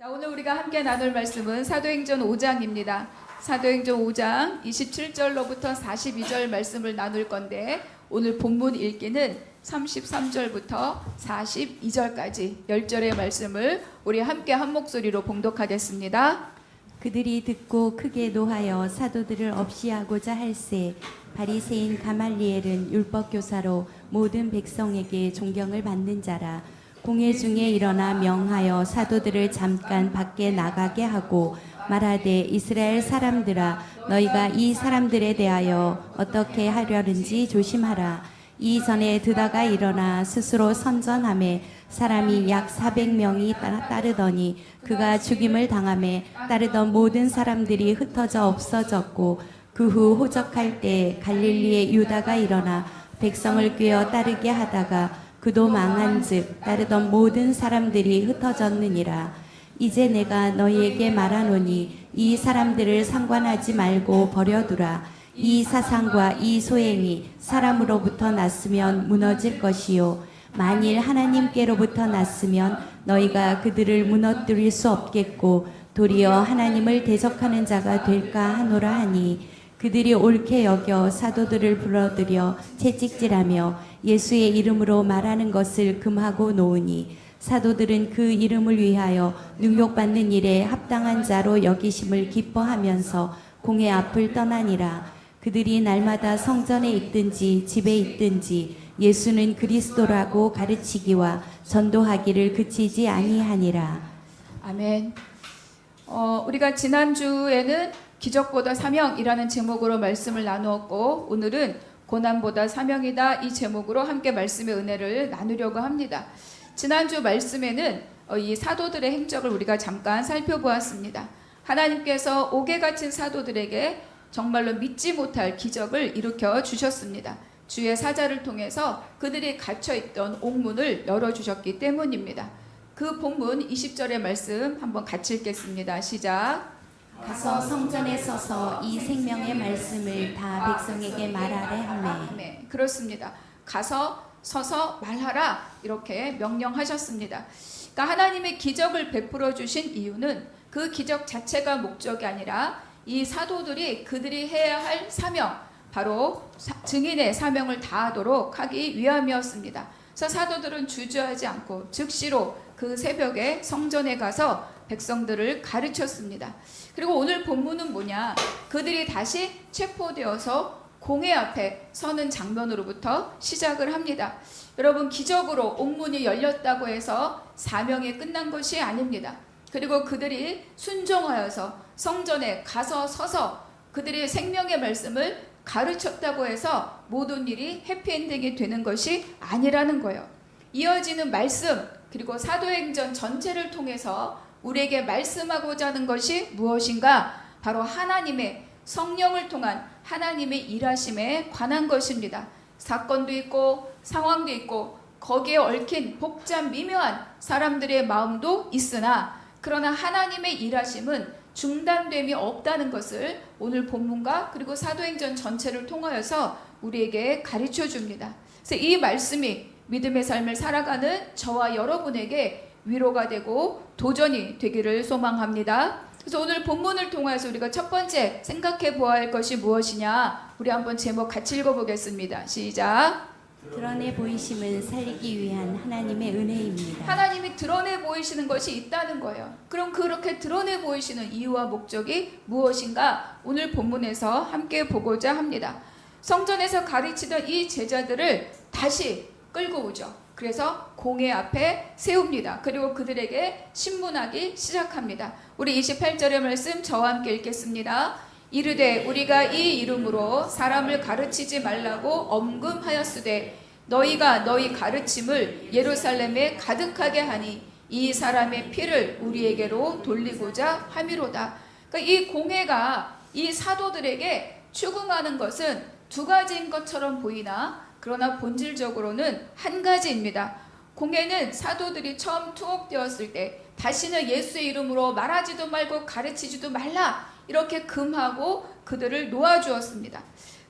자, 오늘 우리가 함께 나눌 말씀은 사도행전 5장입니다. 사도행전 5장 27절로부터 42절 말씀을 나눌 건데 오늘 본문 읽기는 33절부터 42절까지 10절의 말씀을 우리 함께 한 목소리로 봉독하겠습니다. 그들이 듣고 크게 노하여 사도들을 없이하고자 할세 바리새인 가말리엘은 율법교사로 모든 백성에게 존경을 받는 자라. 공회 중에 일어나 명하여 사도들을 잠깐 밖에 나가게 하고 말하되 이스라엘 사람들아 너희가 이 사람들에 대하여 어떻게 하려는지 조심하라. 이전에 드다가 일어나 스스로 선전하매 사람이 약 400명이 따르더니 그가 죽임을 당하매 따르던 모든 사람들이 흩어져 없어졌고 그 후 호적할 때 갈릴리의 유다가 일어나 백성을 꾀어 따르게 하다가 그도 망한즉 따르던 모든 사람들이 흩어졌느니라. 이제 내가 너희에게 말하노니 이 사람들을 상관하지 말고 버려두라. 이 사상과 이 소행이 사람으로부터 났으면 무너질 것이요 만일 하나님께로부터 났으면 너희가 그들을 무너뜨릴 수 없겠고 도리어 하나님을 대적하는 자가 될까 하노라 하니 그들이 옳게 여겨 사도들을 불러들여 채찍질하며 예수의 이름으로 말하는 것을 금하고 놓으니 사도들은 그 이름을 위하여 능욕받는 일에 합당한 자로 여기심을 기뻐하면서 공회 앞을 떠나니라. 그들이 날마다 성전에 있든지 집에 있든지 예수는 그리스도라고 가르치기와 전도하기를 그치지 아니하니라. 아멘. 우리가 지난주에는 기적보다 사명이라는 제목으로 말씀을 나누었고 오늘은 고난보다 사명이다 이 제목으로 함께 말씀의 은혜를 나누려고 합니다. 지난주 말씀에는 이 사도들의 행적을 우리가 잠깐 살펴보았습니다. 하나님께서 옥에 갇힌 사도들에게 정말로 믿지 못할 기적을 일으켜 주셨습니다. 주의 사자를 통해서 그들이 갇혀있던 옥문을 열어주셨기 때문입니다. 그 본문 20절의 말씀 한번 같이 읽겠습니다. 시작. 가서 성전에 서서 이 생명의 말씀을 다 백성에게 말하래 하매. 네, 그렇습니다. 가서 서서 말하라 이렇게 명령하셨습니다. 그러니까 하나님의 기적을 베풀어 주신 이유는 그 기적 자체가 목적이 아니라 이 사도들이 그들이 해야 할 사명 바로 증인의 사명을 다하도록 하기 위함이었습니다. 그래서 사도들은 주저하지 않고 즉시로 그 새벽에 성전에 가서 백성들을 가르쳤습니다. 그리고 오늘 본문은 뭐냐? 그들이 다시 체포되어서 공회 앞에 서는 장면으로부터 시작을 합니다. 여러분, 기적으로 옥문이 열렸다고 해서 사명이 끝난 것이 아닙니다. 그리고 그들이 순종하여서 성전에 가서 서서 그들이 생명의 말씀을 가르쳤다고 해서 모든 일이 해피엔딩이 되는 것이 아니라는 거예요. 이어지는 말씀 그리고 사도행전 전체를 통해서 우리에게 말씀하고자 하는 것이 무엇인가? 바로 하나님의 성령을 통한 하나님의 일하심에 관한 것입니다. 사건도 있고 상황도 있고 거기에 얽힌 복잡 미묘한 사람들의 마음도 있으나 그러나 하나님의 일하심은 중단됨이 없다는 것을 오늘 본문과 그리고 사도행전 전체를 통하여서 우리에게 가르쳐 줍니다. 그래서 이 말씀이 믿음의 삶을 살아가는 저와 여러분에게 위로가 되고 도전이 되기를 소망합니다. 그래서 오늘 본문을 통해서 우리가 첫 번째 생각해 보아야 할 것이 무엇이냐? 우리 한번 제목 같이 읽어보겠습니다. 시작. 드러내 보이심은 살리기 위한 하나님의 은혜입니다. 하나님이 드러내 보이시는 것이 있다는 거예요. 그럼 그렇게 드러내 보이시는 이유와 목적이 무엇인가? 오늘 본문에서 함께 보고자 합니다. 성전에서 가르치던 이 제자들을 다시 끌고 오죠. 그래서 공회 앞에 세웁니다. 그리고 그들에게 신문하기 시작합니다. 우리 28절의 말씀 저와 함께 읽겠습니다. 이르되 우리가 이 이름으로 사람을 가르치지 말라고 엄금하였으되 너희가 너희 가르침을 예루살렘에 가득하게 하니 이 사람의 피를 우리에게로 돌리고자 함이로다. 그러니까 이 공회가 이 사도들에게 추궁하는 것은 두 가지인 것처럼 보이나 그러나 본질적으로는 한 가지입니다. 공회는 사도들이 처음 투옥되었을 때 다시는 예수의 이름으로 말하지도 말고 가르치지도 말라 이렇게 금하고 그들을 놓아주었습니다.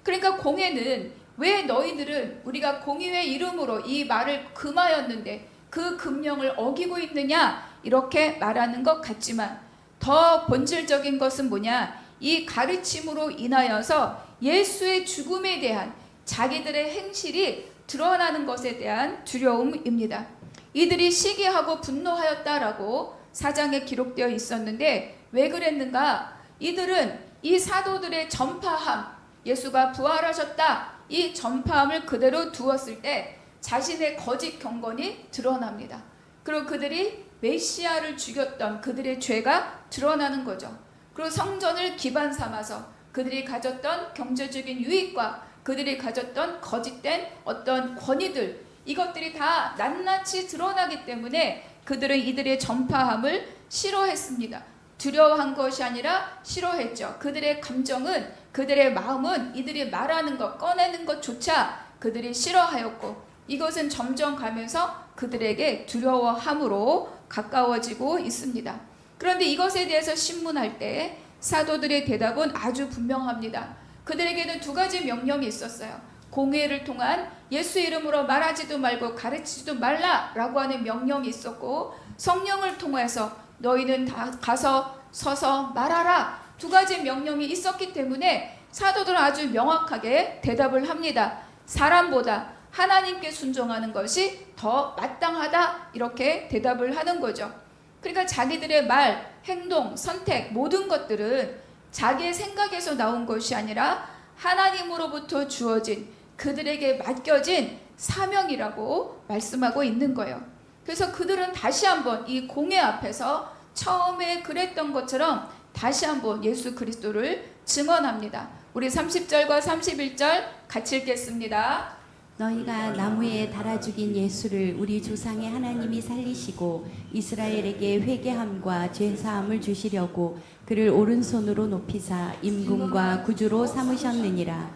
그러니까 공회는 왜 너희들은 우리가 공의회 이름으로 이 말을 금하였는데 그 금령을 어기고 있느냐 이렇게 말하는 것 같지만 더 본질적인 것은 뭐냐? 이 가르침으로 인하여서 예수의 죽음에 대한 자기들의 행실이 드러나는 것에 대한 두려움입니다. 이들이 시기하고 분노하였다라고 4장에 기록되어 있었는데 왜 그랬는가? 이들은 이 사도들의 전파함, 예수가 부활하셨다, 이 전파함을 그대로 두었을 때 자신의 거짓 경건이 드러납니다. 그리고 그들이 메시아를 죽였던 그들의 죄가 드러나는 거죠. 그리고 성전을 기반 삼아서 그들이 가졌던 경제적인 유익과 그들이 가졌던 거짓된 어떤 권위들, 이것들이 다 낱낱이 드러나기 때문에 그들은 이들의 전파함을 싫어했습니다. 두려워한 것이 아니라 싫어했죠. 그들의 감정은, 그들의 마음은 이들이 말하는 것, 꺼내는 것조차 그들이 싫어하였고, 이것은 점점 가면서 그들에게 두려워함으로 가까워지고 있습니다. 그런데 이것에 대해서 신문할 때 사도들의 대답은 아주 분명합니다. 그들에게는 두 가지 명령이 있었어요. 공회를 통한 예수 이름으로 말하지도 말고 가르치지도 말라라고 하는 명령이 있었고, 성령을 통해서 너희는 다 가서 서서 말하라, 두 가지 명령이 있었기 때문에 사도들은 아주 명확하게 대답을 합니다. 사람보다 하나님께 순종하는 것이 더 마땅하다, 이렇게 대답을 하는 거죠. 그러니까 자기들의 말, 행동, 선택, 모든 것들은 자기의 생각에서 나온 것이 아니라 하나님으로부터 주어진, 그들에게 맡겨진 사명이라고 말씀하고 있는 거예요. 그래서 그들은 다시 한번 이 공회 앞에서 처음에 그랬던 것처럼 다시 한번 예수 그리스도를 증언합니다. 우리 30절과 31절 같이 읽겠습니다. 너희가 나무에 달아 죽인 예수를 우리 조상의 하나님이 살리시고 이스라엘에게 회개함과 죄사함을 주시려고 그를 오른손으로 높이사 임금과 구주로 삼으셨느니라.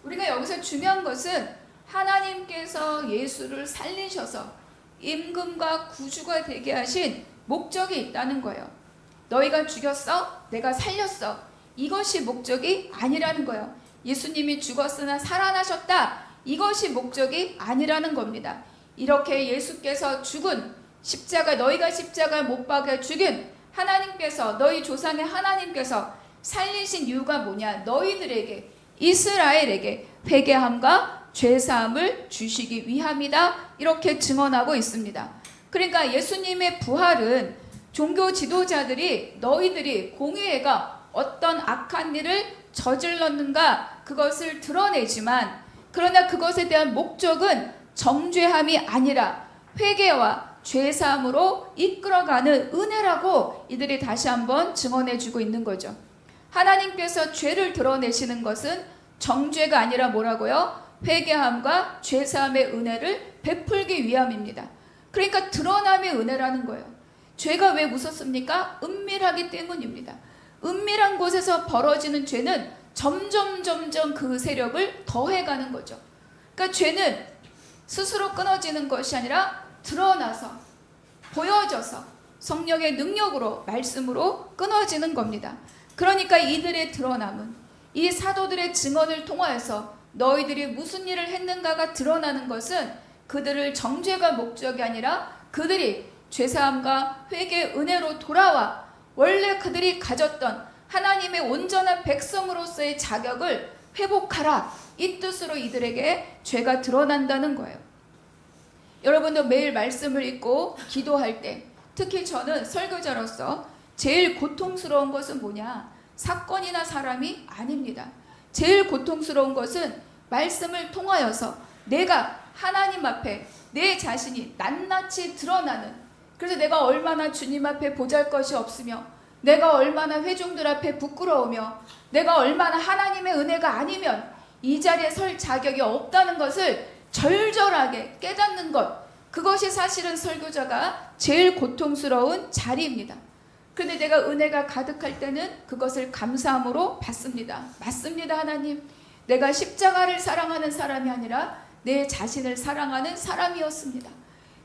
우리가 여기서 중요한 것은 하나님께서 예수를 살리셔서 임금과 구주가 되게 하신 목적이 있다는 거예요. 너희가 죽였어? 내가 살렸어. 이것이 목적이 아니라는 거예요. 예수님이 죽었으나 살아나셨다, 이것이 목적이 아니라는 겁니다. 이렇게 예수께서 죽은 십자가, 너희가 십자가 못 박아 죽인 하나님께서, 너희 조상의 하나님께서 살리신 이유가 뭐냐? 너희들에게, 이스라엘에게 회개함과 죄사함을 주시기 위함이다, 이렇게 증언하고 있습니다. 그러니까 예수님의 부활은 종교 지도자들이 너희들이 공회가 어떤 악한 일을 저질렀는가 그것을 드러내지만, 그러나 그것에 대한 목적은 정죄함이 아니라 회개와 죄사함으로 이끌어가는 은혜라고 이들이 다시 한번 증언해주고 있는 거죠. 하나님께서 죄를 드러내시는 것은 정죄가 아니라 뭐라고요? 회개함과 죄사함의 은혜를 베풀기 위함입니다. 그러니까 드러남의 은혜라는 거예요. 죄가 왜 무섭습니까? 은밀하기 때문입니다. 은밀한 곳에서 벌어지는 죄는 점점 그 세력을 더해가는 거죠. 그러니까 죄는 스스로 끊어지는 것이 아니라 드러나서, 보여져서 성령의 능력으로, 말씀으로 끊어지는 겁니다. 그러니까 이들의 드러남은 이 사도들의 증언을 통하여서 너희들이 무슨 일을 했는가가 드러나는 것은 그들을 정죄가 목적이 아니라 그들이 죄사함과 회개의 은혜로 돌아와 원래 그들이 가졌던 하나님의 온전한 백성으로서의 자격을 회복하라, 이 뜻으로 이들에게 죄가 드러난다는 거예요. 여러분도 매일 말씀을 읽고 기도할 때, 특히 저는 설교자로서 제일 고통스러운 것은 뭐냐? 사건이나 사람이 아닙니다. 제일 고통스러운 것은 말씀을 통하여서 내가 하나님 앞에 내 자신이 낱낱이 드러나는, 그래서 내가 얼마나 주님 앞에 보잘것이 없으며, 내가 얼마나 회중들 앞에 부끄러우며, 내가 얼마나 하나님의 은혜가 아니면 이 자리에 설 자격이 없다는 것을 절절하게 깨닫는 것, 그것이 사실은 설교자가 제일 고통스러운 자리입니다. 그런데 내가 은혜가 가득할 때는 그것을 감사함으로 받습니다. 맞습니다, 하나님. 내가 십자가를 사랑하는 사람이 아니라 내 자신을 사랑하는 사람이었습니다.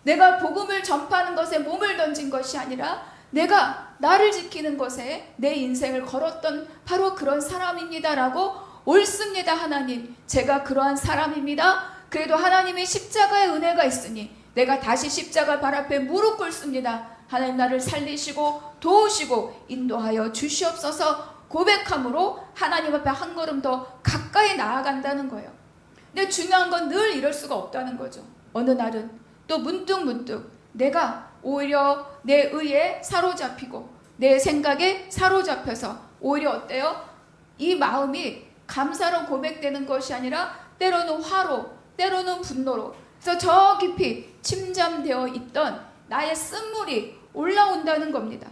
내가 복음을 전파하는 것에 몸을 던진 것이 아니라 내가 나를 지키는 것에 내 인생을 걸었던 바로 그런 사람입니다라고, 옳습니다, 하나님. 제가 그러한 사람입니다. 그래도 하나님의 십자가의 은혜가 있으니 내가 다시 십자가 발 앞에 무릎 꿇습니다. 하나님 나를 살리시고 도우시고 인도하여 주시옵소서 고백함으로 하나님 앞에 한 걸음 더 가까이 나아간다는 거예요. 근데 중요한 건 늘 이럴 수가 없다는 거죠. 어느 날은 또 문득 내가 오히려 내 의에 사로잡히고 내 생각에 사로잡혀서 오히려 어때요? 이 마음이 감사로 고백되는 것이 아니라 때로는 화로, 때로는 분노로, 그래서 저 깊이 침잠되어 있던 나의 쓴물이 올라온다는 겁니다.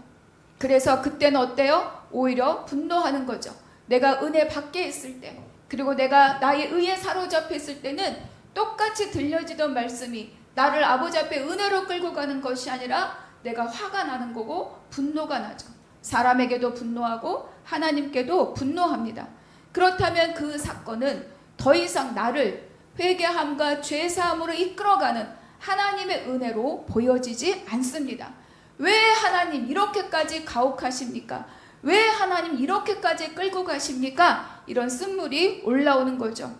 그래서 그때는 어때요? 오히려 분노하는 거죠. 내가 은혜 밖에 있을 때, 그리고 내가 나의 의에 사로잡혀 있을 때는 똑같이 들려지던 말씀이 나를 아버지 앞에 은혜로 끌고 가는 것이 아니라 내가 화가 나는 거고 분노가 나죠. 사람에게도 분노하고 하나님께도 분노합니다. 그렇다면 그 사건은 더 이상 나를 회개함과 죄사함으로 이끌어가는 하나님의 은혜로 보여지지 않습니다. 왜 하나님 이렇게까지 가혹하십니까? 왜 하나님 이렇게까지 끌고 가십니까? 이런 쓴물이 올라오는 거죠.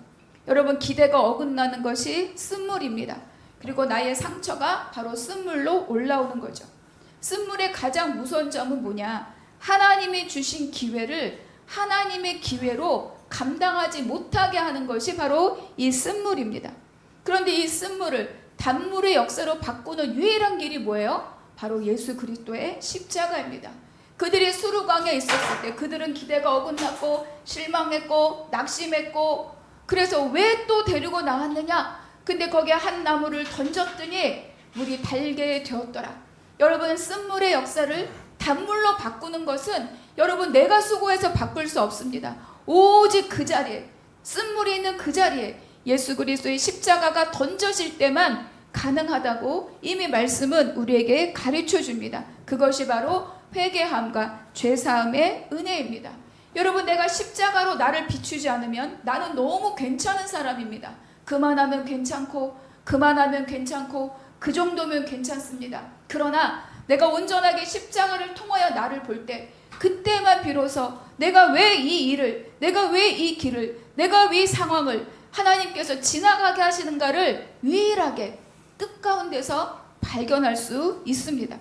여러분, 기대가 어긋나는 것이 쓴물입니다. 그리고 나의 상처가 바로 쓴물로 올라오는 거죠. 쓴물의 가장 무서운 점은 뭐냐? 하나님이 주신 기회를 하나님의 기회로 감당하지 못하게 하는 것이 바로 이 쓴물입니다. 그런데 이 쓴물을 단물의 역사로 바꾸는 유일한 길이 뭐예요? 바로 예수 그리스도의 십자가입니다. 그들이 수르강에 있었을 때 그들은 기대가 어긋났고 실망했고 낙심했고, 그래서 왜 또 데리고 나왔느냐? 근데 거기에 한 나무를 던졌더니 물이 달게 되었더라. 여러분, 쓴물의 역사를 단물로 바꾸는 것은 여러분 내가 수고해서 바꿀 수 없습니다. 오직 그 자리에, 쓴물이 있는 그 자리에 예수 그리스도의 십자가가 던져질 때만 가능하다고 이미 말씀은 우리에게 가르쳐 줍니다. 그것이 바로 회개함과 죄사함의 은혜입니다. 여러분, 내가 십자가로 나를 비추지 않으면 나는 너무 괜찮은 사람입니다. 그만하면 괜찮고 그만하면 괜찮고 그 정도면 괜찮습니다. 그러나 내가 온전하게 십자가를 통하여 나를 볼 때, 그때만 비로소 내가 왜 이 일을, 내가 왜 이 길을, 내가 왜 이 상황을 하나님께서 지나가게 하시는가를 유일하게 뜻가운데서 발견할 수 있습니다.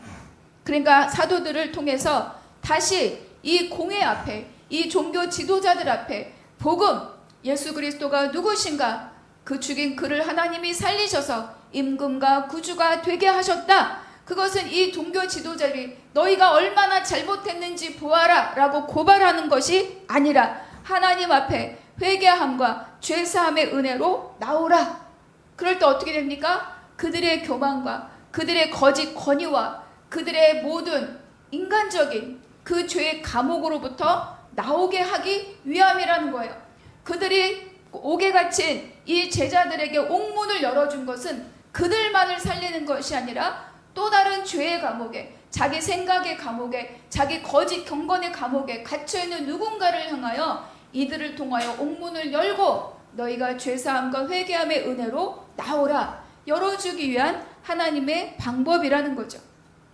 그러니까 사도들을 통해서 다시 이 공회 앞에, 이 종교 지도자들 앞에 복음, 예수 그리스도가 누구신가, 그 죽인 그를 하나님이 살리셔서 임금과 구주가 되게 하셨다. 그것은 이 종교 지도자들이 너희가 얼마나 잘못했는지 보아라 라고 고발하는 것이 아니라 하나님 앞에 회개함과 죄사함의 은혜로 나오라. 그럴 때 어떻게 됩니까? 그들의 교만과 그들의 거짓 권위와 그들의 모든 인간적인 그 죄의 감옥으로부터 나오게 하기 위함이라는 거예요. 그들이 옥에 갇힌 이 제자들에게 옥문을 열어준 것은 그들만을 살리는 것이 아니라 또 다른 죄의 감옥에, 자기 생각의 감옥에, 자기 거짓 경건의 감옥에 갇혀있는 누군가를 향하여 이들을 통하여 옥문을 열고 너희가 죄사함과 회개함의 은혜로 나오라, 열어주기 위한 하나님의 방법이라는 거죠.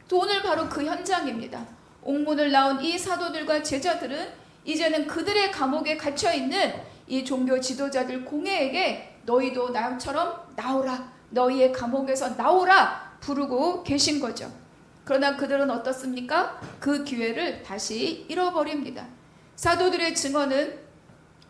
또 오늘 바로 그 현장입니다. 옥문을 나온 이 사도들과 제자들은 이제는 그들의 감옥에 갇혀있는 이 종교 지도자들 공회에게 너희도 나처럼 나오라, 너희의 감옥에서 나오라 부르고 계신 거죠. 그러나 그들은 어떻습니까? 그 기회를 다시 잃어버립니다. 사도들의 증언은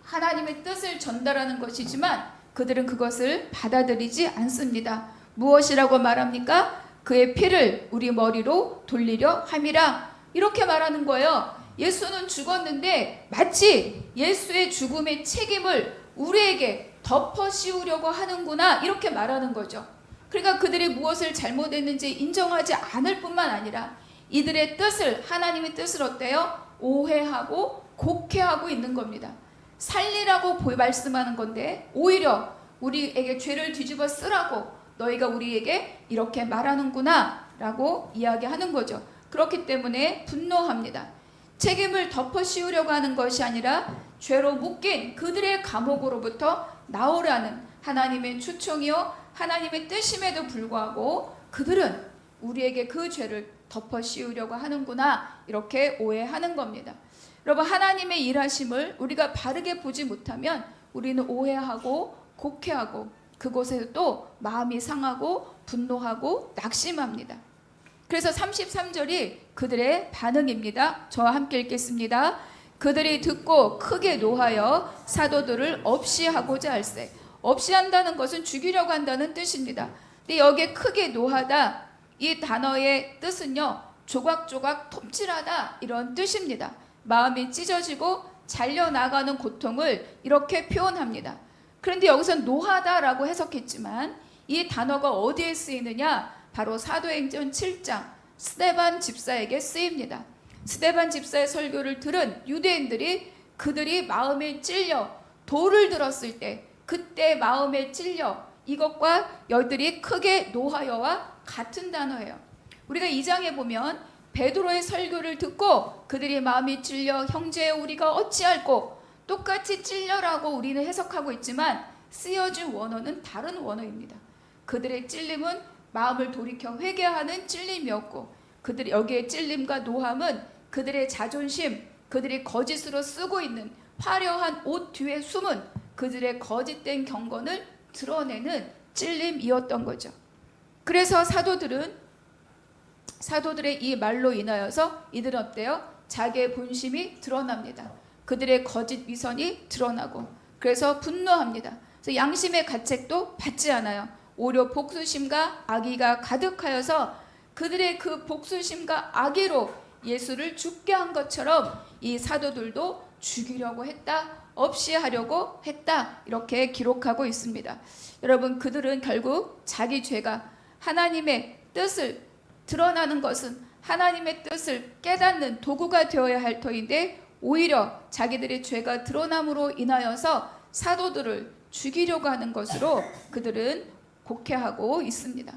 하나님의 뜻을 전달하는 것이지만 그들은 그것을 받아들이지 않습니다. 무엇이라고 말합니까? 그의 피를 우리 머리로 돌리려 함이라, 이렇게 말하는 거예요. 예수는 죽었는데 마치 예수의 죽음의 책임을 우리에게 덮어 씌우려고 하는구나, 이렇게 말하는 거죠. 그러니까 그들이 무엇을 잘못했는지 인정하지 않을 뿐만 아니라 이들의 뜻을, 하나님의 뜻을 어때요? 오해하고 곡해하고 있는 겁니다. 살리라고 말씀하는 건데 오히려 우리에게 죄를 뒤집어 쓰라고 너희가 우리에게 이렇게 말하는구나 라고 이야기하는 거죠. 그렇기 때문에 분노합니다. 책임을 덮어 씌우려고 하는 것이 아니라 죄로 묶인 그들의 감옥으로부터 나오라는 하나님의 초청이요 하나님의 뜻임에도 불구하고 그들은 우리에게 그 죄를 덮어 씌우려고 하는구나, 이렇게 오해하는 겁니다. 여러분, 하나님의 일하심을 우리가 바르게 보지 못하면 우리는 오해하고 곡해하고 그곳에서 또 마음이 상하고 분노하고 낙심합니다. 그래서 33절이 그들의 반응입니다. 저와 함께 읽겠습니다. 그들이 듣고 크게 노하여 사도들을 없이 하고자 할세. 없이 한다는 것은 죽이려고 한다는 뜻입니다. 근데 여기에 크게 노하다, 이 단어의 뜻은요, 조각조각 톱질하다 이런 뜻입니다. 마음이 찢어지고 잘려나가는 고통을 이렇게 표현합니다. 그런데 여기서 노하다라고 해석했지만 이 단어가 어디에 쓰이느냐? 바로 사도행전 7장 스데반 집사에게 쓰입니다. 스데반 집사의 설교를 들은 유대인들이 그들이 마음에 찔려 돌을 들었을 때, 그때 마음에 찔려, 이것과 여들이 크게 노하여와 같은 단어예요. 우리가 2장에 보면 베드로의 설교를 듣고 그들이 마음이 찔려 형제 우리가 어찌할꼬, 똑같이 찔려라고 우리는 해석하고 있지만 쓰여진 원어는 다른 원어입니다. 그들의 찔림은 마음을 돌이켜 회개하는 찔림이었고, 그들이 여기에 찔림과 노함은 그들의 자존심, 그들이 거짓으로 쓰고 있는 화려한 옷 뒤에 숨은 그들의 거짓된 경건을 드러내는 찔림이었던 거죠. 그래서 사도들의 이 말로 인하여서 이들은 어때요? 자기의 본심이 드러납니다. 그들의 거짓 위선이 드러나고, 그래서 분노합니다. 그래서 양심의 가책도 받지 않아요. 오히려 복수심과 악의가 가득하여서 그들의 그 복수심과 악의로 예수를 죽게 한 것처럼 이 사도들도 죽이려고 했다, 없이 하려고 했다, 이렇게 기록하고 있습니다. 여러분, 그들은 결국 자기 죄가 하나님의 뜻을 드러나는 것은 하나님의 뜻을 깨닫는 도구가 되어야 할 터인데, 오히려 자기들의 죄가 드러남으로 인하여서 사도들을 죽이려고 하는 것으로 그들은 곡해하고 있습니다.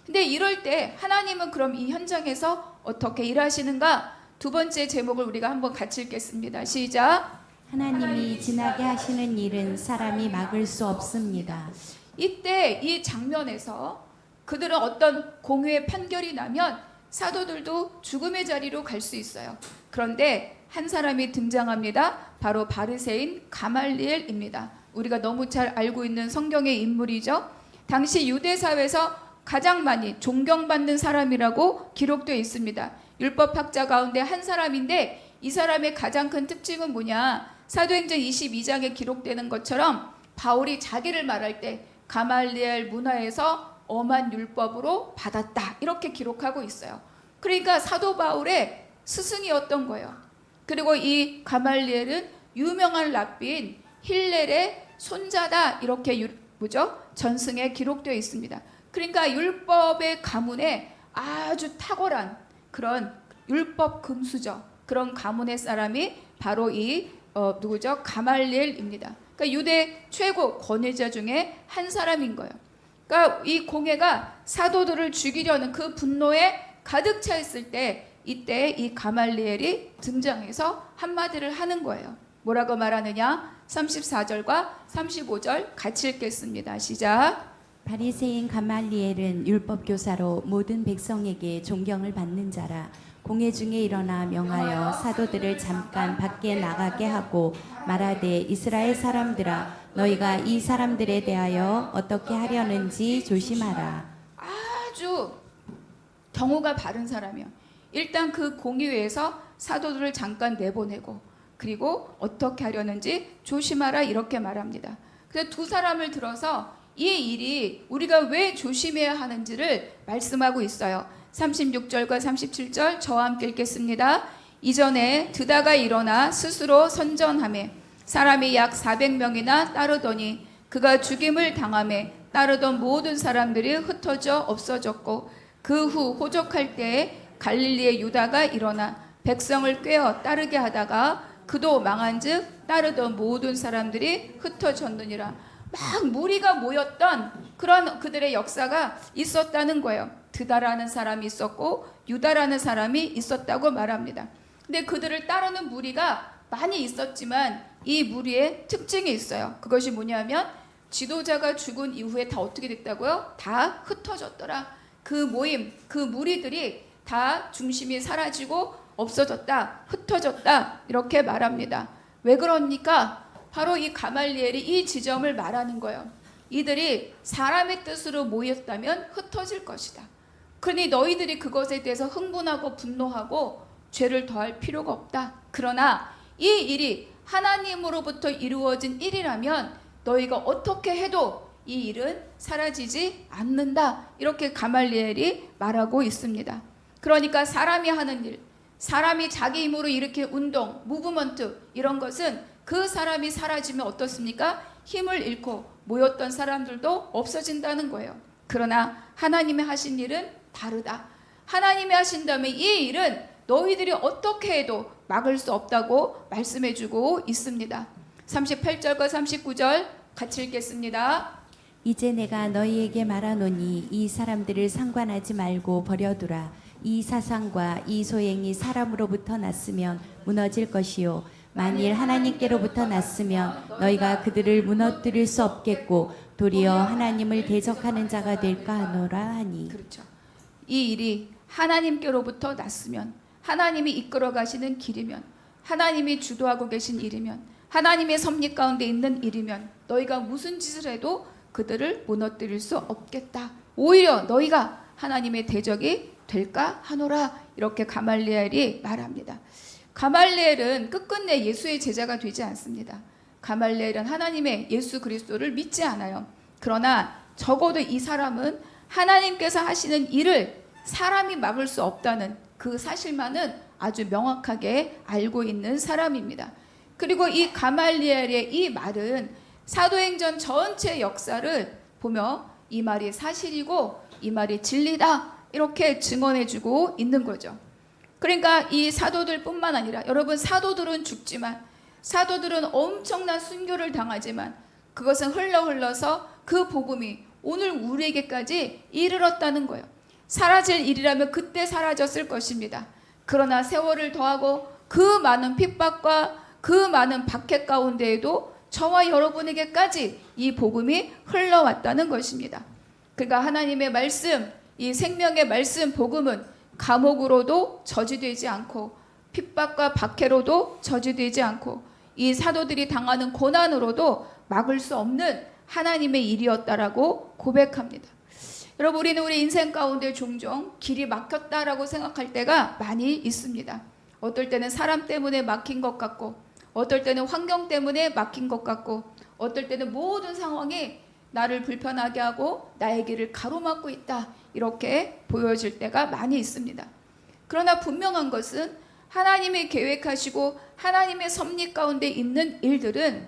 근데 이럴 때 하나님은 그럼 이 현장에서 어떻게 일하시는가? 두 번째 제목을 우리가 한번 같이 읽겠습니다. 시작. 하나님이 지나게 하시는 일은 사람이 막을 수 없습니다. 이때 이 장면에서 그들은 어떤 공의의 판결이 나면 사도들도 죽음의 자리로 갈 수 있어요. 그런데 한 사람이 등장합니다. 바로 바리새인 가말리엘입니다. 우리가 너무 잘 알고 있는 성경의 인물이죠. 당시 유대 사회에서 가장 많이 존경받는 사람이라고 기록되어 있습니다. 율법학자 가운데 한 사람인데, 이 사람의 가장 큰 특징은 뭐냐? 사도행전 22장에 기록되는 것처럼 바울이 자기를 말할 때 가말리엘 문화에서 엄한 율법으로 받았다, 이렇게 기록하고 있어요. 그러니까 사도 바울의 스승이었던 거예요. 그리고 이 가말리엘은 유명한 랍비인 힐렐의 손자다, 이렇게 전승에 기록되어 있습니다. 그러니까 율법의 가문에 아주 탁월한 그런 율법 금수저, 그런 가문의 사람이 바로 이 누구죠? 가말리엘입니다. 그러니까 유대 최고 권위자 중에 한 사람인 거예요. 그러니까 이 공회가 사도들을 죽이려는 그 분노에 가득 차 있을 때, 이때 이 가말리엘이 등장해서 한마디를 하는 거예요. 뭐라고 말하느냐? 34절과 35절 같이 읽겠습니다. 시작. 바리새인 가말리엘은 율법 교사로 모든 백성에게 존경을 받는 자라. 공회 중에 일어나 명하여 사도들을 잠깐 밖에 나가게 하고 말하되, 이스라엘 사람들아, 너희가 이 사람들에 대하여 어떻게 하려는지 조심하라. 아주 경우가 바른 사람이요. 일단 그 공의회에서 사도들을 잠깐 내보내고, 그리고 어떻게 하려는지 조심하라, 이렇게 말합니다. 그래서 두 사람을 들어서 이 일이 우리가 왜 조심해야 하는지를 말씀하고 있어요. 36절과 37절 저와 함께 읽겠습니다. 이전에 드다가 일어나 스스로 선전하매 사람이 약 400명이나 따르더니 그가 죽임을 당하매 따르던 모든 사람들이 흩어져 없어졌고, 그 후 호적할 때에 갈릴리의 유다가 일어나 백성을 꿰어 따르게 하다가 그도 망한즉 따르던 모든 사람들이 흩어졌느니라. 막 무리가 모였던 그런 그들의 역사가 있었다는 거예요. 드다라는 사람이 있었고 유다라는 사람이 있었다고 말합니다. 근데 그들을 따르는 무리가 많이 있었지만 이 무리의 특징이 있어요. 그것이 뭐냐면 지도자가 죽은 이후에 다 어떻게 됐다고요? 다 흩어졌더라. 그 모임, 그 무리들이 다 중심이 사라지고 없어졌다, 흩어졌다, 이렇게 말합니다. 왜 그럽니까? 바로 이 가말리엘이 이 지점을 말하는 거예요. 이들이 사람의 뜻으로 모였다면 흩어질 것이다. 그러니 너희들이 그것에 대해서 흥분하고 분노하고 죄를 더할 필요가 없다. 그러나 이 일이 하나님으로부터 이루어진 일이라면 너희가 어떻게 해도 이 일은 사라지지 않는다. 이렇게 가말리엘이 말하고 있습니다. 그러니까 사람이 하는 일, 사람이 자기 힘으로 일으킨 운동, 무브먼트 이런 것은 그 사람이 사라지면 어떻습니까? 힘을 잃고 모였던 사람들도 없어진다는 거예요. 그러나 하나님이 하신 일은 다르다. 하나님이 하신다면 이 일은 너희들이 어떻게 해도 막을 수 없다고 말씀해주고 있습니다. 38절과 39절 같이 읽겠습니다. 이제 내가 너희에게 말하노니 이 사람들을 상관하지 말고 버려두라. 이 사상과 이 소행이 사람으로부터 났으면 무너질 것이요 만일 하나님께로부터 났으면 너희가 그들을 무너뜨릴 수 없겠고 도리어 하나님을 대적하는 자가 될까 하노라 하니. 그렇죠. 이 일이 하나님께로부터 났으면, 하나님이 이끌어 가시는 길이면, 하나님이 주도하고 계신 일이면, 하나님의 섭리 가운데 있는 일이면 너희가 무슨 짓을 해도 그들을 무너뜨릴 수 없겠다. 오히려 너희가 하나님의 대적이 될까 하노라. 이렇게 가말리엘이 말합니다. 가말리엘은 끝끝내 예수의 제자가 되지 않습니다. 가말리엘은 하나님의 예수 그리스도를 믿지 않아요. 그러나 적어도 이 사람은 하나님께서 하시는 일을 사람이 막을 수 없다는 그 사실만은 아주 명확하게 알고 있는 사람입니다. 그리고 이 가말리엘의 이 말은 사도행전 전체 역사를 보며 이 말이 사실이고 이 말이 진리다 이렇게 증언해주고 있는 거죠. 그러니까 이 사도들 뿐만 아니라 여러분, 사도들은 죽지만, 사도들은 엄청난 순교를 당하지만 그것은 흘러서 그 복음이 오늘 우리에게까지 이르렀다는 거예요. 사라질 일이라면 그때 사라졌을 것입니다. 그러나 세월을 더하고 그 많은 핍박과 그 많은 박해 가운데에도 저와 여러분에게까지 이 복음이 흘러왔다는 것입니다. 그러니까 하나님의 말씀, 이 생명의 말씀 복음은 감옥으로도 저지되지 않고 핍박과 박해로도 저지되지 않고 이 사도들이 당하는 고난으로도 막을 수 없는 하나님의 일이었다라고 고백합니다. 여러분, 우리는 우리 인생 가운데 종종 길이 막혔다라고 생각할 때가 많이 있습니다. 어떨 때는 사람 때문에 막힌 것 같고, 어떨 때는 환경 때문에 막힌 것 같고, 어떨 때는 모든 상황이 나를 불편하게 하고 나의 길을 가로막고 있다, 이렇게 보여질 때가 많이 있습니다. 그러나 분명한 것은 하나님이 계획하시고 하나님의 섭리 가운데 있는 일들은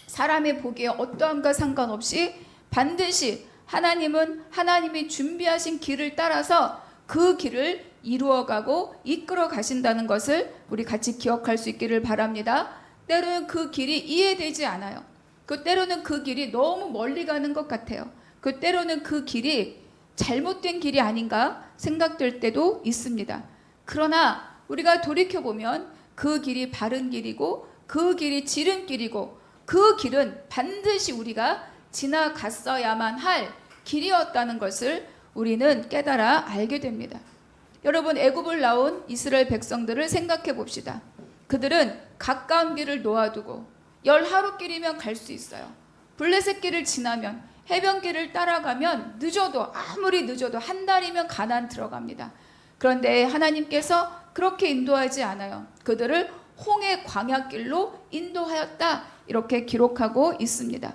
사람의 보기에 어떠함과 상관없이 반드시 하나님은 하나님이 준비하신 길을 따라서 그 길을 이루어가고 이끌어 가신다는 것을 우리 같이 기억할 수 있기를 바랍니다. 때로는 그 길이 이해되지 않아요. 때로는 그 길이 너무 멀리 가는 것 같아요. 때로는 그 길이 잘못된 길이 아닌가 생각될 때도 있습니다. 그러나 우리가 돌이켜보면 그 길이 바른 길이고 그 길이 지름길이고 그 길은 반드시 우리가 지나갔어야만 할 길이었다는 것을 우리는 깨달아 알게 됩니다. 여러분, 애굽을 나온 이스라엘 백성들을 생각해 봅시다. 그들은 가까운 길을 놓아두고 10하루길이면 갈 수 있어요. 블레셋 길을 지나면, 해변길을 따라가면 아무리 늦어도 한 달이면 가나안 들어갑니다. 그런데 하나님께서 그렇게 인도하지 않아요. 그들을 홍해 광야길로 인도하였다, 이렇게 기록하고 있습니다.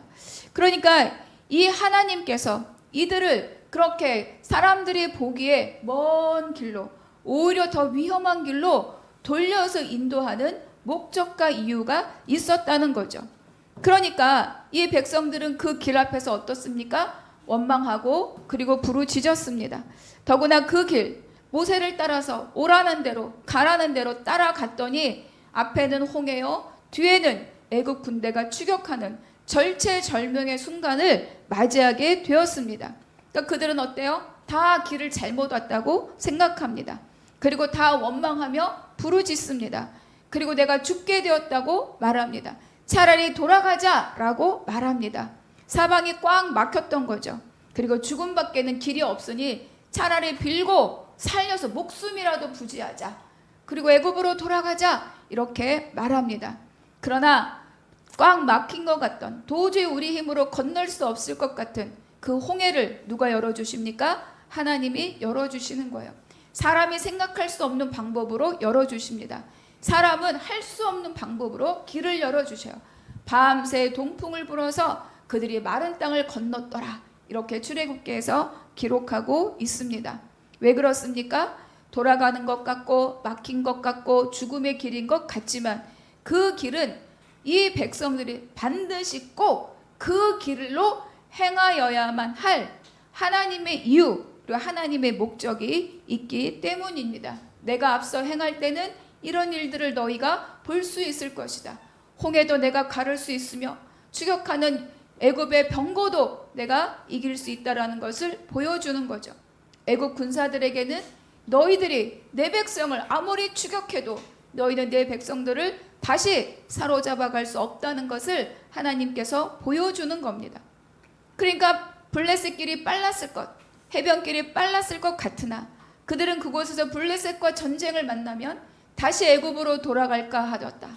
그러니까 이 하나님께서 이들을 그렇게 사람들이 보기에 먼 길로, 오히려 더 위험한 길로 돌려서 인도하는 목적과 이유가 있었다는 거죠. 그러니까 이 백성들은 그 길 앞에서 어떻습니까? 원망하고 그리고 부르짖었습니다. 더구나 그 길, 모세를 따라서 오라는 대로 가라는 대로 따라갔더니 앞에는 홍해요, 뒤에는 애국 군대가 추격하는 절체절명의 순간을 맞이하게 되었습니다. 그러니까 그들은 어때요? 다 길을 잘못 왔다고 생각합니다. 그리고 다 원망하며 부르짖습니다. 그리고 내가 죽게 되었다고 말합니다. 차라리 돌아가자라고 말합니다. 사방이 꽉 막혔던 거죠. 그리고 죽음밖에는 길이 없으니 차라리 빌고 살려서 목숨이라도 부지하자. 그리고 애굽으로 돌아가자, 이렇게 말합니다. 그러나 꽉 막힌 것 같던, 도저히 우리 힘으로 건널 수 없을 것 같은 그 홍해를 누가 열어주십니까? 하나님이 열어주시는 거예요. 사람이 생각할 수 없는 방법으로 열어주십니다. 사람은 할 수 없는 방법으로 길을 열어주셔요. 밤새 동풍을 불어서 그들이 마른 땅을 건넜더라. 이렇게 출애굽기에서 기록하고 있습니다. 왜 그렇습니까? 돌아가는 것 같고 막힌 것 같고 죽음의 길인 것 같지만 그 길은 이 백성들이 반드시 꼭 그 길로 행하여야만 할 하나님의 이유 그리고 하나님의 목적이 있기 때문입니다. 내가 앞서 행할 때는 이런 일들을 너희가 볼 수 있을 것이다. 홍해도 내가 가를 수 있으며 추격하는 애굽의 병거도 내가 이길 수 있다라는 것을 보여주는 거죠. 애굽 군사들에게는 너희들이 내 백성을 아무리 추격해도 너희는 내 백성들을 다시 사로잡아 갈 수 없다는 것을 하나님께서 보여주는 겁니다. 그러니까 블레셋길이 빨랐을 것, 해변길이 빨랐을 것 같으나 그들은 그곳에서 블레셋과 전쟁을 만나면 다시 애굽으로 돌아갈까 하였다.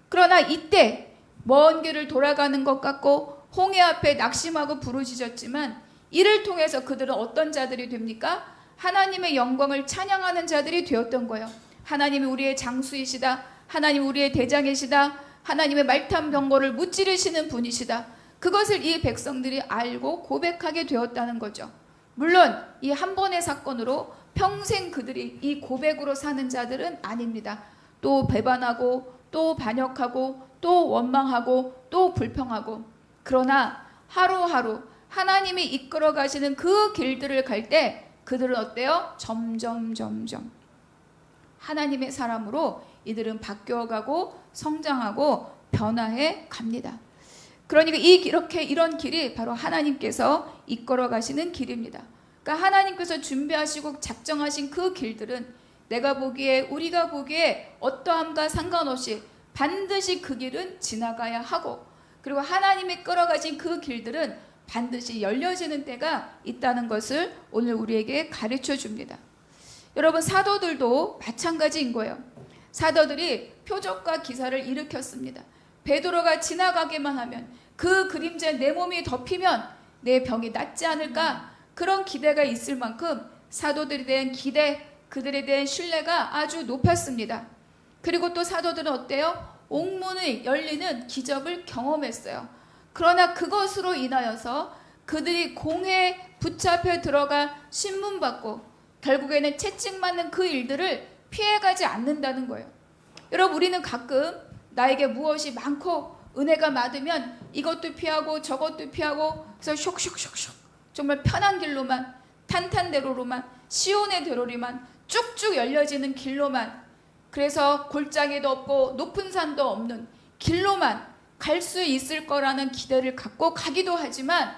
그러나 이때 먼 길을 돌아가는 것 같고 홍해 앞에 낙심하고 부르짖었지만 이를 통해서 그들은 어떤 자들이 됩니까? 하나님의 영광을 찬양하는 자들이 되었던 거예요. 하나님이 우리의 장수이시다. 하나님 우리의 대장이시다. 하나님의 말탄 병거를 무찌르시는 분이시다. 그것을 이 백성들이 알고 고백하게 되었다는 거죠. 물론 이 한 번의 사건으로 평생 그들이 이 고백으로 사는 자들은 아닙니다. 또 배반하고 또 반역하고 또 원망하고 또 불평하고 그러나 하루하루 하나님이 이끌어 가시는 그 길들을 갈 때 그들은 어때요? 점점 하나님의 사람으로 이들은 바뀌어가고 성장하고 변화해 갑니다. 그러니까 이런 길이 바로 하나님께서 이끌어 가시는 길입니다. 그러니까 하나님께서 준비하시고 작정하신 그 길들은 내가 보기에 우리가 보기에 어떠함과 상관없이 반드시 그 길은 지나가야 하고 그리고 하나님이 끌어가신 그 길들은 반드시 열려지는 때가 있다는 것을 오늘 우리에게 가르쳐 줍니다. 여러분 사도들도 마찬가지인 거예요. 사도들이 표적과 기사를 일으켰습니다. 베드로가 지나가기만 하면 그 그림자에 내 몸이 덮이면 내 병이 낫지 않을까 그런 기대가 있을 만큼 사도들에 대한 기대 그들에 대한 신뢰가 아주 높았습니다. 그리고 또 사도들은 어때요? 옥문이 열리는 기적을 경험했어요. 그러나 그것으로 인하여서 그들이 공회에 붙잡혀 들어가 신문받고 결국에는 채찍맞는 그 일들을 피해가지 않는다는 거예요. 여러분 우리는 가끔 나에게 무엇이 많고 은혜가 많으면 이것도 피하고 저것도 피하고 그래서 슉슉슉슉 정말 편한 길로만 탄탄대로로만 시온의 대로리만 쭉쭉 열려지는 길로만 그래서 골짜기도 없고 높은 산도 없는 길로만 갈 수 있을 거라는 기대를 갖고 가기도 하지만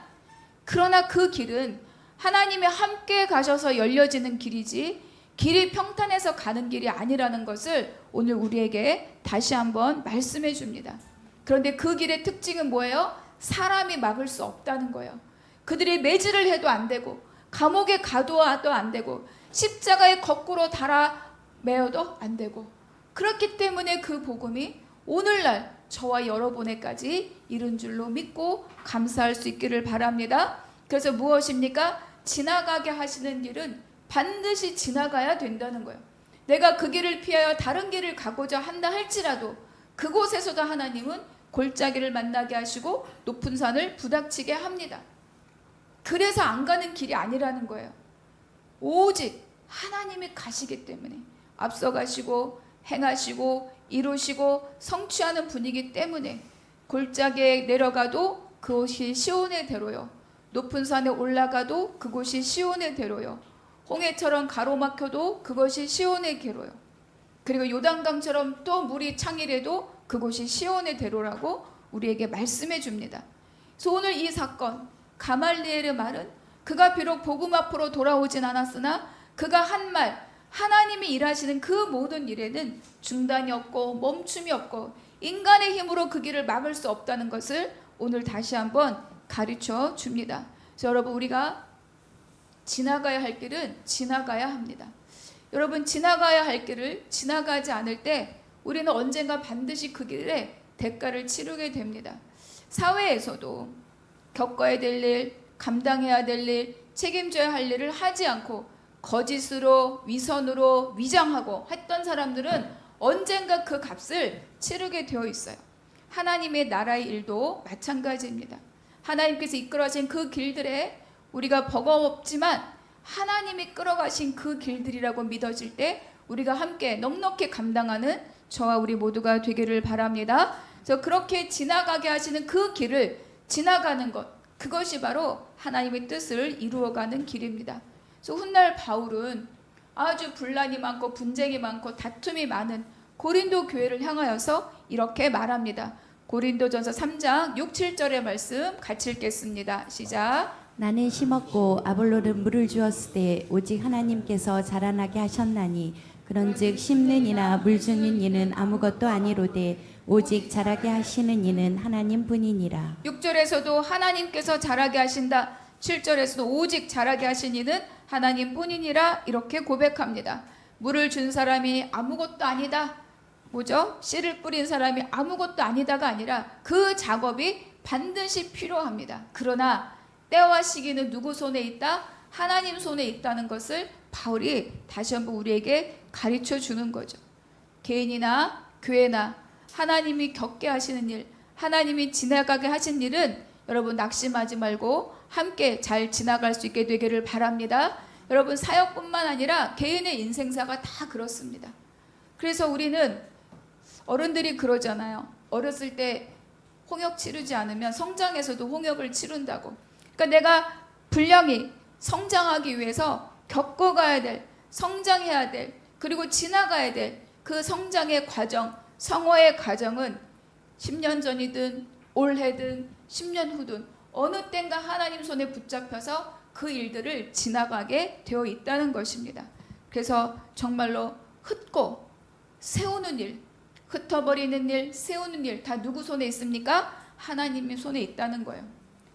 그러나 그 길은 하나님이 함께 가셔서 열려지는 길이지 길이 평탄해서 가는 길이 아니라는 것을 오늘 우리에게 다시 한번 말씀해 줍니다. 그런데 그 길의 특징은 뭐예요? 사람이 막을 수 없다는 거예요. 그들이 매질을 해도 안 되고 감옥에 가둬도 안 되고 십자가에 거꾸로 달아 매어도 안 되고 그렇기 때문에 그 복음이 오늘날 저와 여러분에까지 이른 줄로 믿고 감사할 수 있기를 바랍니다. 그래서 무엇입니까? 지나가게 하시는 길은 반드시 지나가야 된다는 거예요. 내가 그 길을 피하여 다른 길을 가고자 한다 할지라도 그곳에서도 하나님은 골짜기를 만나게 하시고 높은 산을 부닥치게 합니다. 그래서 안 가는 길이 아니라는 거예요. 오직 하나님이 가시기 때문에 앞서가시고 행하시고 이루시고 성취하는 분이기 때문에 골짜기에 내려가도 그곳이 시온의 대로요. 높은 산에 올라가도 그곳이 시온의 대로요. 홍해처럼 가로막혀도 그것이 시온의 대로요. 그리고 요단강처럼 또 물이 창일해도 그곳이 시온의 대로라고 우리에게 말씀해 줍니다. 그래서 오늘 이 사건 가말리엘의 말은 그가 비록 복음 앞으로 돌아오진 않았으나 그가 한 말 하나님이 일하시는 그 모든 일에는 중단이 없고 멈춤이 없고 인간의 힘으로 그 길을 막을 수 없다는 것을 오늘 다시 한번 가르쳐 줍니다. 그래서 여러분 우리가 지나가야 할 길은 지나가야 합니다. 여러분 지나가야 할 길을 지나가지 않을 때 우리는 언젠가 반드시 그 길에 대가를 치르게 됩니다. 사회에서도 겪어야 될 일, 감당해야 될 일, 책임져야 할 일을 하지 않고 거짓으로 위선으로 위장하고 했던 사람들은 언젠가 그 값을 치르게 되어 있어요. 하나님의 나라의 일도 마찬가지입니다. 하나님께서 이끌어가신 그 길들에 우리가 버거웠지만 하나님이 끌어가신 그 길들이라고 믿어질 때 우리가 함께 넉넉히 감당하는 저와 우리 모두가 되기를 바랍니다. 그래서 그렇게 지나가게 하시는 그 길을 지나가는 것, 그것이 바로 하나님의 뜻을 이루어가는 길입니다. 그래서 훗날 바울은 아주 분란이 많고 분쟁이 많고 다툼이 많은 고린도 교회를 향하여서 이렇게 말합니다. 고린도전서 3장 6, 7절의 말씀 같이 읽겠습니다. 시작. 나는 심었고 아볼로는 물을 주었으되 오직 하나님께서 자라나게 하셨나니 그런즉 심는 이나 물 주는 이는 아무것도 아니로되 오직 자라게 하시는 이는 하나님뿐이니라. 6절에서도 하나님께서 자라게 하신다. 7절에서도 오직 자라게 하신 이는 하나님뿐이니라 이렇게 고백합니다. 물을 준 사람이 아무것도 아니다. 뭐죠? 씨를 뿌린 사람이 아무것도 아니다가 아니라 그 작업이 반드시 필요합니다. 그러나 때와 시기는 누구 손에 있다? 하나님 손에 있다는 것을 바울이 다시 한번 우리에게 가르쳐 주는 거죠. 개인이나 교회나 하나님이 겪게 하시는 일, 하나님이 지나가게 하신 일은 여러분 낙심하지 말고 함께 잘 지나갈 수 있게 되기를 바랍니다. 여러분 사역뿐만 아니라 개인의 인생사가 다 그렇습니다. 그래서 우리는 어른들이 그러잖아요. 어렸을 때 홍역 치르지 않으면 성장에서도 홍역을 치른다고. 그러니까 내가 분량이 성장하기 위해서 겪어가야 될, 성장해야 될, 그리고 지나가야 될 그 성장의 과정, 성화의 과정은 10년 전이든 올해든 10년 후든 어느 땐가 하나님 손에 붙잡혀서 그 일들을 지나가게 되어 있다는 것입니다. 그래서 정말로 흩고 세우는 일, 흩어버리는 일, 세우는 일 다 누구 손에 있습니까? 하나님의 손에 있다는 거예요.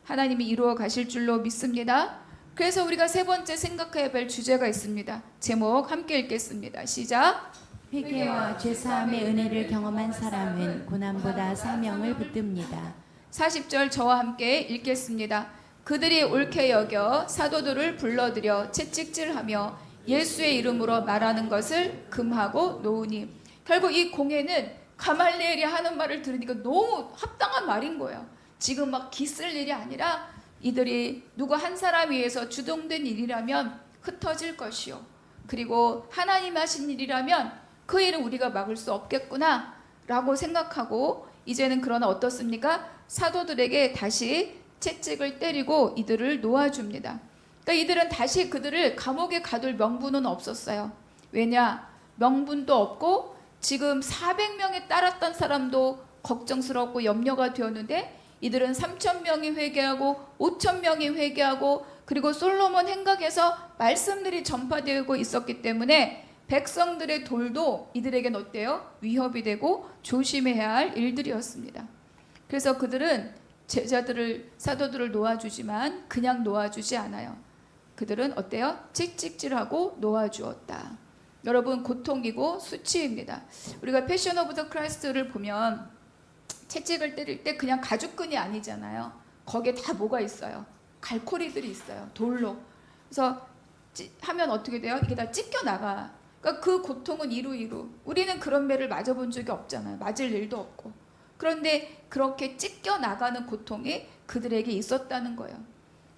하나님이 이루어 가실 줄로 믿습니다. 그래서 우리가 세 번째 생각해야 할 주제가 있습니다. 제목 함께 읽겠습니다. 시작. 회개와 죄사함의 은혜를 경험한 사람은 고난보다 사명을 붙듭니다. 40절 저와 함께 읽겠습니다. 그들이 옳게 여겨 사도들을 불러들여 채찍질하며 예수의 이름으로 말하는 것을 금하고 놓으니. 결국 이 공회는 가말리엘이 하는 말을 들으니까 너무 합당한 말인 거예요. 지금 막 기쓸 일이 아니라 이들이 누구 한 사람 위해서 주동된 일이라면 흩어질 것이요. 그리고 하나님 하신 일이라면 그 일은 우리가 막을 수 없겠구나 라고 생각하고 이제는 그러나 어떻습니까? 사도들에게 다시 채찍을 때리고 이들을 놓아줍니다. 그러니까 이들은 다시 그들을 감옥에 가둘 명분은 없었어요. 왜냐? 명분도 없고 지금 400명에 따랐던 사람도 걱정스럽고 염려가 되었는데 이들은 3,000명이 회개하고 5,000명이 회개하고 그리고 솔로몬 행각에서 말씀들이 전파되고 있었기 때문에 백성들의 돌도 이들에겐 어때요? 위협이 되고 조심해야 할 일들이었습니다. 그래서 그들은 제자들을 사도들을 놓아주지만 그냥 놓아주지 않아요. 그들은 어때요? 찍찍질하고 놓아주었다. 여러분 고통이고 수치입니다. 우리가 패션 오브 더 크라이스트를 보면 채찍을 때릴 때 그냥 가죽끈이 아니잖아요. 거기에 다 뭐가 있어요? 갈고리들이 있어요. 돌로. 그래서 하면 어떻게 돼요? 이게 다 찢겨 나가. 그러니까 그 고통은 이루이루. 우리는 그런 매를 맞아본 적이 없잖아요. 맞을 일도 없고. 그런데 그렇게 찢겨 나가는 고통이 그들에게 있었다는 거예요.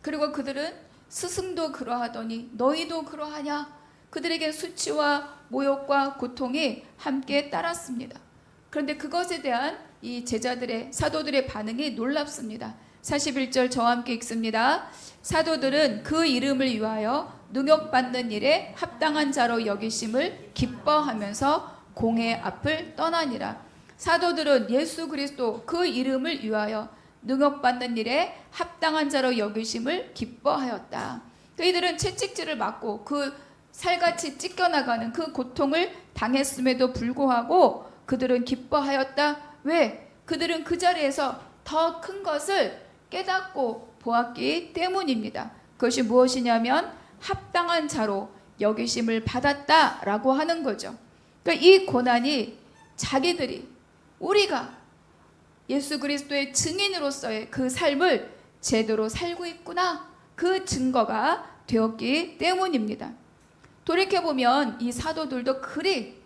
그리고 그들은 스승도 그러하더니 너희도 그러하냐? 그들에게 수치와 모욕과 고통이 함께 따랐습니다. 그런데 그것에 대한 이 제자들의 사도들의 반응이 놀랍습니다. 41절 저와 함께 읽습니다. 사도들은 그 이름을 위하여 능욕받는 일에 합당한 자로 여기심을 기뻐하면서 공회 앞을 떠나니라. 사도들은 예수 그리스도 그 이름을 위하여 능욕받는 일에 합당한 자로 여기심을 기뻐하였다. 그들은 채찍질을 맞고 그 살같이 찢겨나가는 그 고통을 당했음에도 불구하고 그들은 기뻐하였다. 왜? 그들은 그 자리에서 더 큰 것을 깨닫고 보았기 때문입니다. 그것이 무엇이냐면 합당한 자로 여기심을 받았다라고 하는 거죠. 그러니까 이 고난이 자기들이 우리가 예수 그리스도의 증인으로서의 그 삶을 제대로 살고 있구나 그 증거가 되었기 때문입니다. 돌이켜보면 이 사도들도 그리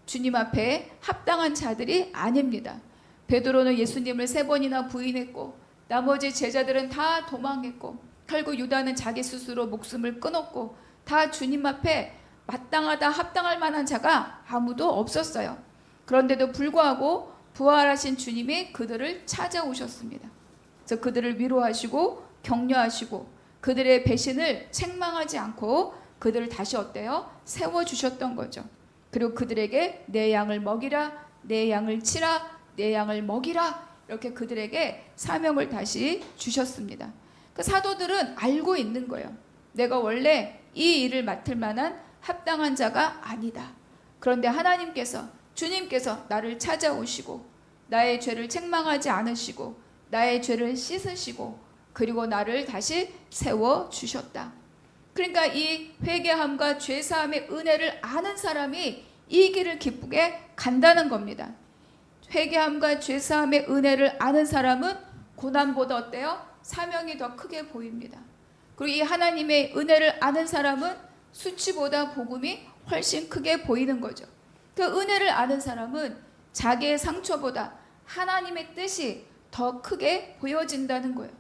주님 앞에 합당한 자들이 아닙니다. 베드로는 예수님을 3번이나 부인했고 나머지 제자들은 다 도망했고 결국 유다는 자기 스스로 목숨을 끊었고 다 주님 앞에 마땅하다 합당할 만한 자가 아무도 없었어요. 그런데도 불구하고 부활하신 주님이 그들을 찾아오셨습니다. 그래서 그들을 위로하시고 격려하시고 그들의 배신을 책망하지 않고 그들을 다시 어때요? 세워주셨던 거죠. 그리고 그들에게 내 양을 먹이라, 내 양을 치라, 내 양을 먹이라, 이렇게 그들에게 사명을 다시 주셨습니다. 그 사도들은 알고 있는 거예요. 내가 원래 이 일을 맡을 만한 합당한 자가 아니다. 그런데 하나님께서, 주님께서 나를 찾아오시고 나의 죄를 책망하지 않으시고 나의 죄를 씻으시고 그리고 나를 다시 세워주셨다. 그러니까 이 회개함과 죄사함의 은혜를 아는 사람이 이 길을 기쁘게 간다는 겁니다. 회개함과 죄사함의 은혜를 아는 사람은 고난보다 어때요? 사명이 더 크게 보입니다. 그리고 이 하나님의 은혜를 아는 사람은 수치보다 복음이 훨씬 크게 보이는 거죠. 그 은혜를 아는 사람은 자기의 상처보다 하나님의 뜻이 더 크게 보여진다는 거예요.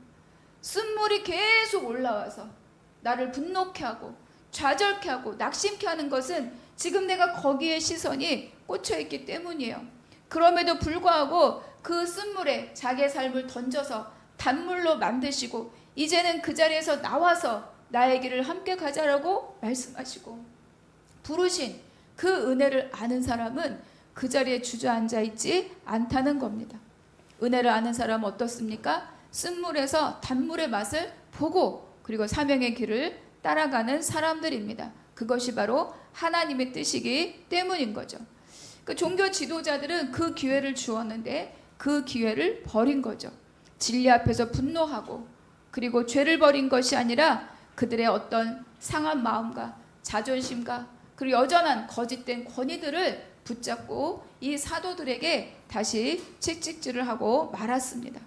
쓴물이 계속 올라와서 나를 분노케 하고 좌절케 하고 낙심케 하는 것은 지금 내가 거기에 시선이 꽂혀 있기 때문이에요. 그럼에도 불구하고 그 쓴물에 자기의 삶을 던져서 단물로 만드시고 이제는 그 자리에서 나와서 나의 길을 함께 가자라고 말씀하시고 부르신 그 은혜를 아는 사람은 그 자리에 주저앉아 있지 않다는 겁니다. 은혜를 아는 사람은 어떻습니까? 쓴물에서 단물의 맛을 보고 그리고 사명의 길을 따라가는 사람들입니다. 그것이 바로 하나님의 뜻이기 때문인 거죠. 그 종교 지도자들은 그 기회를 주었는데 그 기회를 버린 거죠. 진리 앞에서 분노하고 그리고 죄를 버린 것이 아니라 그들의 어떤 상한 마음과 자존심과 그리고 여전한 거짓된 권위들을 붙잡고 이 사도들에게 다시 채찍질을 하고 말았습니다.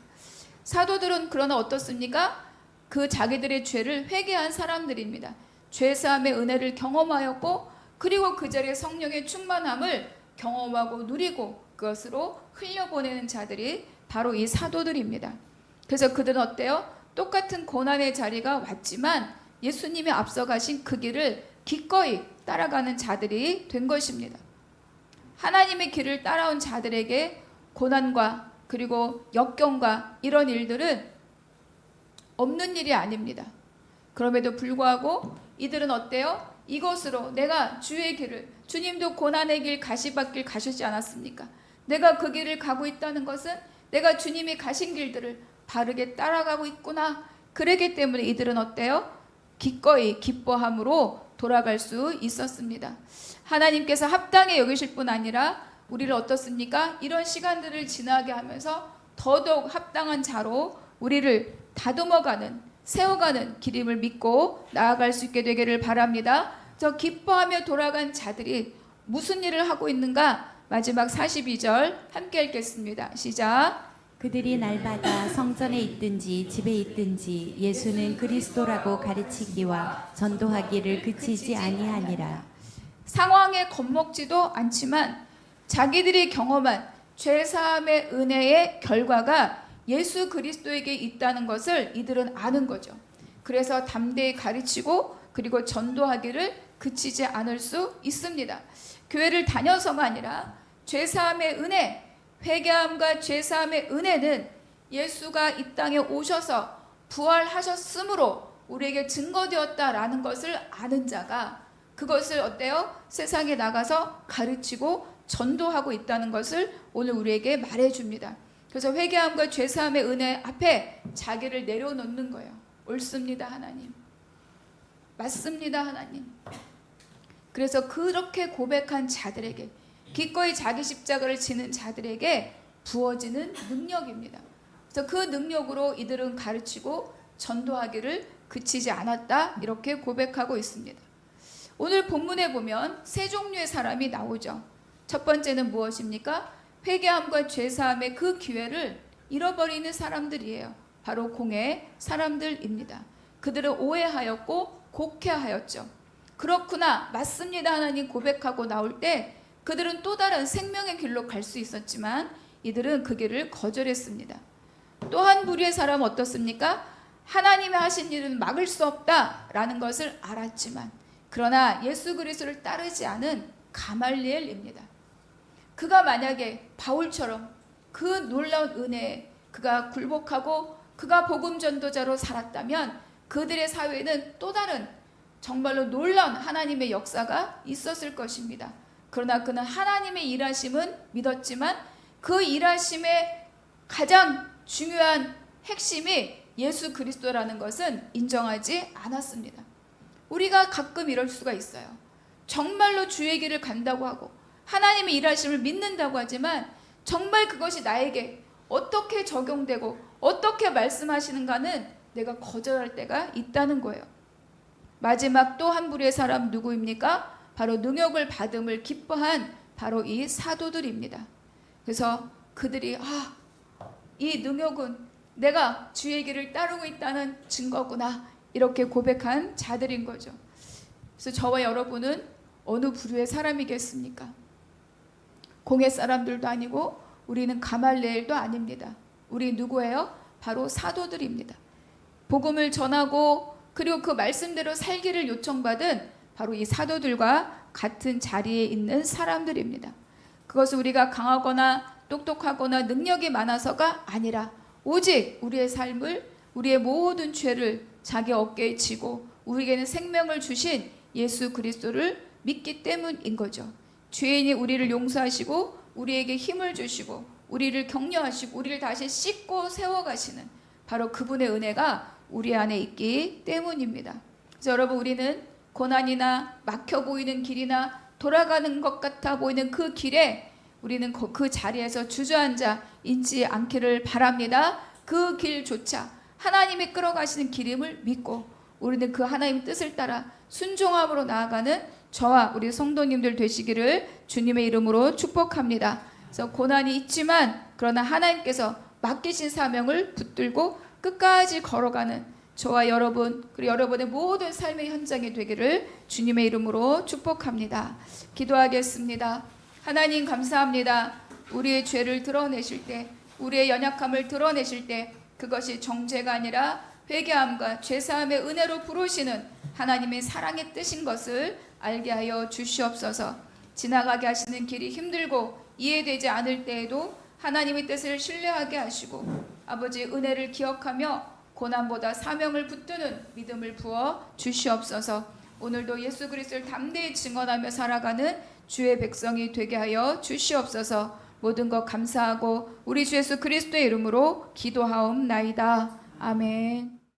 사도들은 그러나 어떻습니까? 그 자기들의 죄를 회개한 사람들입니다. 죄사함의 은혜를 경험하였고 그리고 그 자리에 성령의 충만함을 경험하고 누리고 그것으로 흘려보내는 자들이 바로 이 사도들입니다. 그래서 그들은 어때요? 똑같은 고난의 자리가 왔지만 예수님이 앞서가신 그 길을 기꺼이 따라가는 자들이 된 것입니다. 하나님의 길을 따라온 자들에게 고난과 그리고 역경과 이런 일들은 없는 일이 아닙니다. 그럼에도 불구하고 이들은 어때요? 이것으로 내가 주의 길을, 주님도 고난의 길 가시밭길 가셨지 않았습니까? 내가 그 길을 가고 있다는 것은 내가 주님이 가신 길들을 바르게 따라가고 있구나. 그러기 때문에 이들은 어때요? 기꺼이 기뻐함으로 돌아갈 수 있었습니다. 하나님께서 합당히 여기실 뿐 아니라 우리를 어떻습니까? 이런 시간들을 지나게 하면서 더더욱 합당한 자로 우리를 다듬어가는, 세워가는 길임을 믿고 나아갈 수 있게 되기를 바랍니다. 저 기뻐하며 돌아간 자들이 무슨 일을 하고 있는가? 마지막 42절 함께 읽겠습니다. 시작. 그들이 날마다 성전에 있든지 집에 있든지 예수는 그리스도라고 가르치기와 전도하기를 그치지 아니하니라. 상황에 겁먹지도 않지만 자기들이 경험한 죄사함의 은혜의 결과가 예수 그리스도에게 있다는 것을 이들은 아는 거죠. 그래서 담대히 가르치고 그리고 전도하기를 그치지 않을 수 있습니다. 교회를 다녀서가 아니라 죄사함의 은혜, 회개함과 죄사함의 은혜는 예수가 이 땅에 오셔서 부활하셨으므로 우리에게 증거되었다라는 것을 아는 자가 그것을 어때요? 세상에 나가서 가르치고 전도하고 있다는 것을 오늘 우리에게 말해줍니다. 그래서 회개함과 죄사함의 은혜 앞에 자기를 내려놓는 거예요. 옳습니다 하나님, 맞습니다 하나님. 그래서 그렇게 고백한 자들에게, 기꺼이 자기 십자가를 지는 자들에게 부어지는 능력입니다. 그래서 그 능력으로 이들은 가르치고 전도하기를 그치지 않았다, 이렇게 고백하고 있습니다. 오늘 본문에 보면 세 종류의 사람이 나오죠. 첫 번째는 무엇입니까? 회개함과 죄사함의 그 기회를 잃어버리는 사람들이에요. 바로 공의 사람들입니다. 그들은 오해하였고 곡해하였죠. 그렇구나, 맞습니다 하나님 고백하고 나올 때 그들은 또 다른 생명의 길로 갈 수 있었지만 이들은 그 길을 거절했습니다. 또한 무리의 사람은 어떻습니까? 하나님이 하신 일은 막을 수 없다라는 것을 알았지만 그러나 예수 그리스도를 따르지 않은 가말리엘입니다. 그가 만약에 바울처럼 그 놀라운 은혜에 그가 굴복하고 그가 복음 전도자로 살았다면 그들의 사회에는 또 다른 정말로 놀라운 하나님의 역사가 있었을 것입니다. 그러나 그는 하나님의 일하심은 믿었지만 그 일하심의 가장 중요한 핵심이 예수 그리스도라는 것은 인정하지 않았습니다. 우리가 가끔 이럴 수가 있어요. 정말로 주의 길을 간다고 하고 하나님의 일하심을 믿는다고 하지만 정말 그것이 나에게 어떻게 적용되고 어떻게 말씀하시는가는 내가 거절할 때가 있다는 거예요. 마지막 또 한 부류의 사람 누구입니까? 바로 능욕을 받음을 기뻐한 바로 이 사도들입니다. 그래서 그들이 이 능욕은 내가 주의 길을 따르고 있다는 증거구나 이렇게 고백한 자들인 거죠. 그래서 저와 여러분은 어느 부류의 사람이겠습니까? 공회 사람들도 아니고 우리는 가말리엘도 아닙니다. 우리 누구예요? 바로 사도들입니다. 복음을 전하고 그리고 그 말씀대로 살기를 요청받은 바로 이 사도들과 같은 자리에 있는 사람들입니다. 그것은 우리가 강하거나 똑똑하거나 능력이 많아서가 아니라 오직 우리의 삶을 우리의 모든 죄를 자기 어깨에 지고 우리에게는 생명을 주신 예수 그리스도를 믿기 때문인 거죠. 죄인이 우리를 용서하시고 우리에게 힘을 주시고 우리를 격려하시고 우리를 다시 씻고 세워가시는 바로 그분의 은혜가 우리 안에 있기 때문입니다. 그래서 여러분 우리는 고난이나 막혀 보이는 길이나 돌아가는 것 같아 보이는 그 길에 우리는 그 자리에서 주저앉아 있지 않기를 바랍니다. 그 길조차 하나님이 끌어가시는 길임을 믿고 우리는 그 하나님의 뜻을 따라 순종함으로 나아가는 저와 우리 성도님들 되시기를 주님의 이름으로 축복합니다. 그래서 고난이 있지만 그러나 하나님께서 맡기신 사명을 붙들고 끝까지 걸어가는 저와 여러분 그리고 여러분의 모든 삶의 현장이 되기를 주님의 이름으로 축복합니다. 기도하겠습니다. 하나님 감사합니다. 우리의 죄를 드러내실 때 우리의 연약함을 드러내실 때 그것이 정죄가 아니라 회개함과 죄사함의 은혜로 부르시는 하나님의 사랑의 뜻인 것을 알게 하여 주시옵소서. 지나가게 하시는 길이 힘들고 이해되지 않을 때에도 하나님의 뜻을 신뢰하게 하시고 아버지 은혜를 기억하며 고난보다 사명을 붙드는 믿음을 부어 주시옵소서. 오늘도 예수 그리스도를 담대히 증언하며 살아가는 주의 백성이 되게 하여 주시옵소서. 모든 것 감사하고 우리 주 예수 그리스도의 이름으로 기도하옵나이다. 아멘.